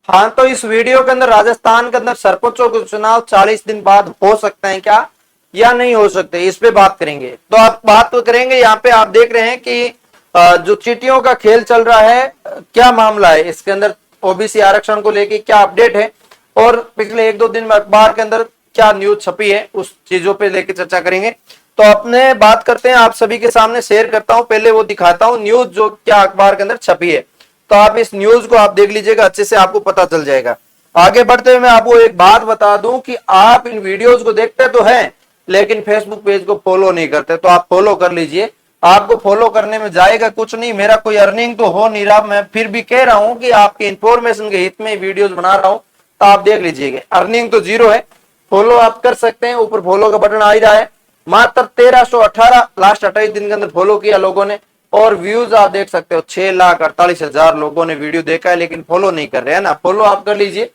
हाँ, तो इस वीडियो के अंदर राजस्थान के अंदर सरपंचों के चुनाव 40 दिन बाद हो सकते हैं क्या या नहीं हो सकते, इस पे बात करेंगे। तो आप बात तो करेंगे, यहाँ पे आप देख रहे हैं कि जो चीटियों का खेल चल रहा है, क्या मामला है इसके अंदर, ओबीसी आरक्षण को लेके क्या अपडेट है और पिछले 1-2 दिन में अखबार के अंदर क्या न्यूज छपी है, उस चीजों पे लेके चर्चा करेंगे। तो अपने बात करते हैं, आप सभी के सामने शेयर करता हूं, पहले वो दिखाता हूं न्यूज जो क्या अखबार के अंदर छपी है। तो आप इस न्यूज को आप देख लीजिएगा, अच्छे से आपको पता चल जाएगा। आगे बढ़ते हुए मैं आपको एक बात बता दूं कि आप इन वीडियोस को देखते तो हैं लेकिन फेसबुक पेज को फॉलो नहीं करते, तो आप फॉलो कर लीजिए। आपको फॉलो करने में जाएगा कुछ नहीं, मेरा कोई अर्निंग तो हो नहीं रहा, मैं फिर भी कह रहा हूं कि आपकी इंफॉर्मेशन के हित में वीडियोस बना रहा हूं, तो आप देख लीजिएगा। अर्निंग तो जीरो है, फॉलो आप कर सकते हैं, ऊपर फॉलो का बटन आ ही रहा है। मात्र 1318 लास्ट 28 दिन के अंदर फॉलो किया लोगों ने, और व्यूज आप देख सकते हो 6,48,000 लोगों ने वीडियो देखा है, लेकिन फॉलो नहीं कर रहे हैं ना। फॉलो आप कर लीजिए,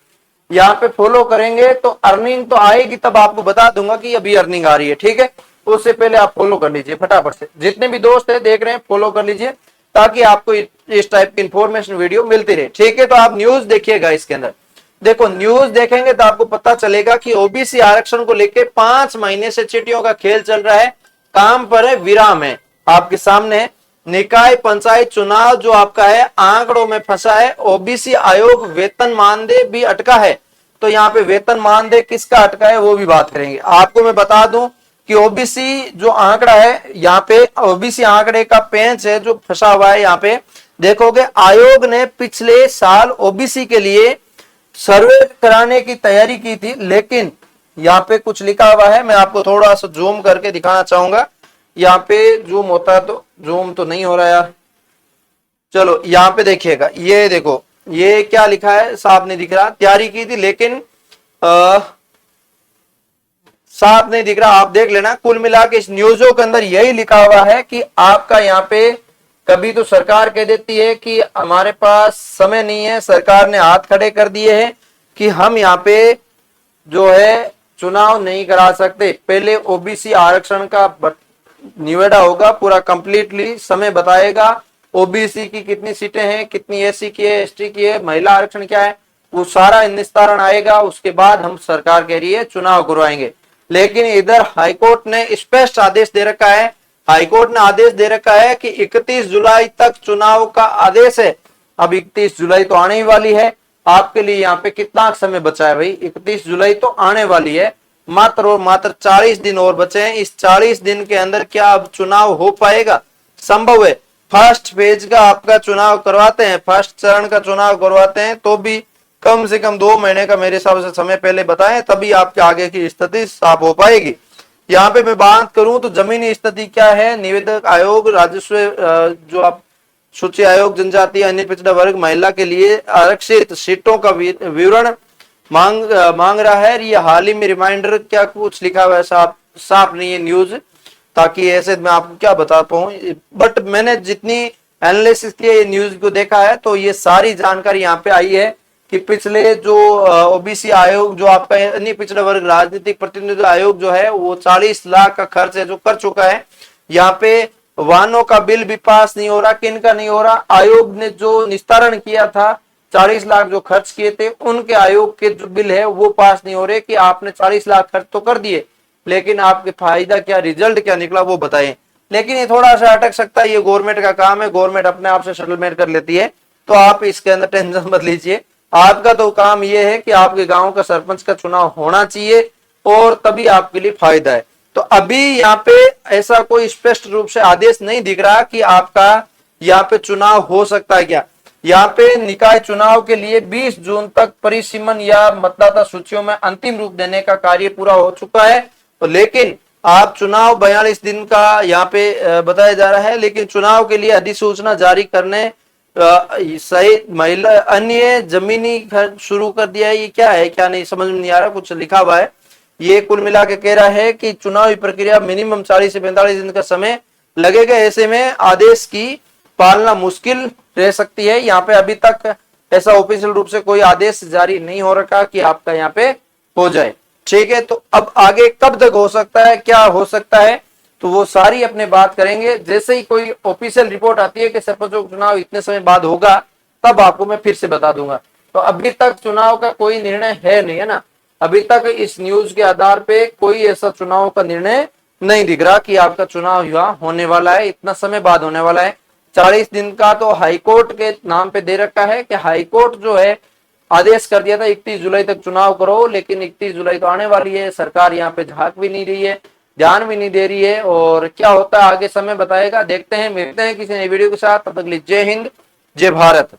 यहाँ पे फॉलो करेंगे तो अर्निंग तो आएगी, तब आपको बता दूंगा कि अभी अर्निंग आ रही है, ठीक है। उससे पहले आप फॉलो कर लीजिए फटाफट से, जितने भी दोस्त है देख रहे हैं फॉलो कर लीजिए, ताकि आपको इस टाइप की इंफॉर्मेशन वीडियो मिलती रहे, ठीक है। तो आप न्यूज देखिएगा, इसके अंदर देखो, न्यूज देखेंगे तो आपको पता चलेगा कि ओबीसी आरक्षण को लेकर 5 महीने से चिट्ठियों का खेल चल रहा है, काम पर है, विराम है। आपके सामने निकाय पंचायत चुनाव जो आपका है आंकड़ों में फंसा है, ओबीसी आयोग वेतन मानदेय भी अटका है। तो यहाँ पे वेतन मानदेय किसका अटका है वो भी बात करेंगे। आपको मैं बता दूं कि ओबीसी जो आंकड़ा है, यहाँ पे ओबीसी आंकड़े का पेंच है जो फंसा हुआ है। यहाँ पे देखोगे आयोग ने पिछले साल ओबीसी के लिए सर्वे कराने की तैयारी की थी, लेकिन यहाँ पे कुछ लिखा हुआ है, मैं आपको थोड़ा सा जूम करके दिखाना चाहूंगा। यहाँ पे जूम होता है तो जूम तो नहीं हो रहा यार, चलो यहाँ पे देखिएगा, ये देखो ये क्या लिखा है साफ नहीं दिख रहा, तैयारी की थी लेकिन साफ नहीं दिख रहा, आप देख लेना। कुल मिला के इस न्यूज़ों के अंदर यही लिखा हुआ है कि आपका यहाँ पे कभी तो सरकार कह देती है कि हमारे पास समय नहीं है, सरकार ने हाथ खड़े कर दिए हैं कि हम यहाँ पे जो है चुनाव नहीं करा सकते, पहले ओबीसी आरक्षण का निवेड़ा होगा, पूरा कंप्लीटली समय बताएगा ओबीसी की कितनी सीटें हैं, कितनी एससी की है, एसटी की है, महिला आरक्षण क्या है, वो सारा निस्तारण आएगा। उसके बाद हम सरकार कह रही है चुनाव करवाएंगे, लेकिन इधर हाईकोर्ट ने स्पष्ट आदेश दे रखा है, हाईकोर्ट ने आदेश दे रखा है कि 31 जुलाई तक चुनाव का आदेश है। अब 31 जुलाई तो आने ही वाली है, आपके लिए यहाँ पे कितना समय बचा है भाई, 31 जुलाई तो आने वाली है, मात्र और मात्र 40 दिन और बचे हैं। इस 40 दिन के अंदर क्या अब चुनाव हो पाएगा? संभव है। फर्स्ट फेज का आपका चुनाव करवाते हैं, फर्स्ट चरण का चुनाव करवाते हैं, तो भी कम से कम 2 महीने का मेरे हिसाब से समय पहले बताएं, तभी आपके आगे की स्थिति साफ हो पाएगी। यहाँ पे मैं बात करूं तो जमीनी स्थिति क्या है, निवेदक आयोग राजस्व जो आप सूची आयोग जनजाति अन्य पिछड़ा वर्ग महिला के लिए आरक्षित सीटों का विवरण मांग रहा है। ये हाल ही में रिमाइंडर क्या कुछ लिखा हुआ है, साफ नहीं है न्यूज, ताकि ऐसे मैं आपको क्या बता पाऊं, बट मैंने जितनी एनालिसिस की न्यूज को देखा है तो ये सारी जानकारी यहाँ पे आई है कि पिछले जो ओबीसी आयोग जो आपका अन्य पिछड़ा वर्ग राजनीतिक प्रतिनिधित्व आयोग जो है वो 40 लाख का खर्च है जो कर चुका है। यहाँ पे वाहनों का बिल भी पास नहीं हो रहा, किनका नहीं हो रहा, आयोग ने जो निस्तारण किया था 40 लाख जो खर्च किए थे उनके आयोग के जो बिल है वो पास नहीं हो रहे, कि आपने 40 लाख खर्च तो कर दिए लेकिन आपके फायदा क्या, रिजल्ट क्या निकला वो बताएं। लेकिन ये थोड़ा सा अटक सकता है, ये गवर्नमेंट का काम है, गवर्नमेंट अपने आप से सेटलमेंट कर लेती है, तो आप इसके अंदर टेंशन मत लीजिए। आपका तो काम ये है कि आपके गांव का सरपंच का चुनाव होना चाहिए और तभी आपके लिए फायदा है। तो अभी यहाँ पे ऐसा कोई स्पष्ट रूप से आदेश नहीं दिख रहा कि आपका यहाँ पे चुनाव हो सकता है क्या। यहाँ पे निकाय चुनाव के लिए 20 जून तक परिसीमन या मतदाता सूचियों में अंतिम रूप देने का कार्य पूरा हो चुका है, तो लेकिन आप चुनाव 42 दिन का यहाँ पे बताया जा रहा है, लेकिन चुनाव के लिए अधिसूचना जारी करने सहित महिला अन्य जमीनी खर्च शुरू कर दिया है। ये क्या है क्या नहीं समझ में नहीं आ रहा, कुछ लिखा हुआ है। ये कुल मिला के कह रहा है कि चुनावी प्रक्रिया मिनिमम 40 से 45 दिन का समय लगेगा, ऐसे में आदेश की पालना मुश्किल रह सकती है। यहाँ पे अभी तक ऐसा ऑफिशियल रूप से कोई आदेश जारी नहीं हो रखा कि आपका यहाँ पे हो जाए, ठीक है। तो अब आगे कब तक हो सकता है, क्या हो सकता है, तो वो सारी अपने बात करेंगे। जैसे ही कोई ऑफिशियल रिपोर्ट आती है कि सरपंचों का चुनाव इतने समय बाद होगा, तब आपको मैं फिर से बता दूंगा। तो अभी तक चुनाव का कोई निर्णय है नहीं, है ना। अभी तक इस न्यूज के आधार पे कोई ऐसा चुनाव का निर्णय नहीं दिख रहा कि आपका चुनाव युवा होने वाला है, इतना समय बाद होने वाला है। 40 दिन का तो हाईकोर्ट के नाम पे दे रखा है कि हाईकोर्ट जो है आदेश कर दिया था 31 जुलाई तक चुनाव करो, लेकिन 31 जुलाई तो आने वाली है, सरकार यहाँ पे झांक भी नहीं रही है, ध्यान भी नहीं दे रही है। और क्या होता है आगे समय बताएगा, देखते हैं। मिलते हैं किसी नई वीडियो के साथ, तब तक के लिए जय हिंद, जय भारत।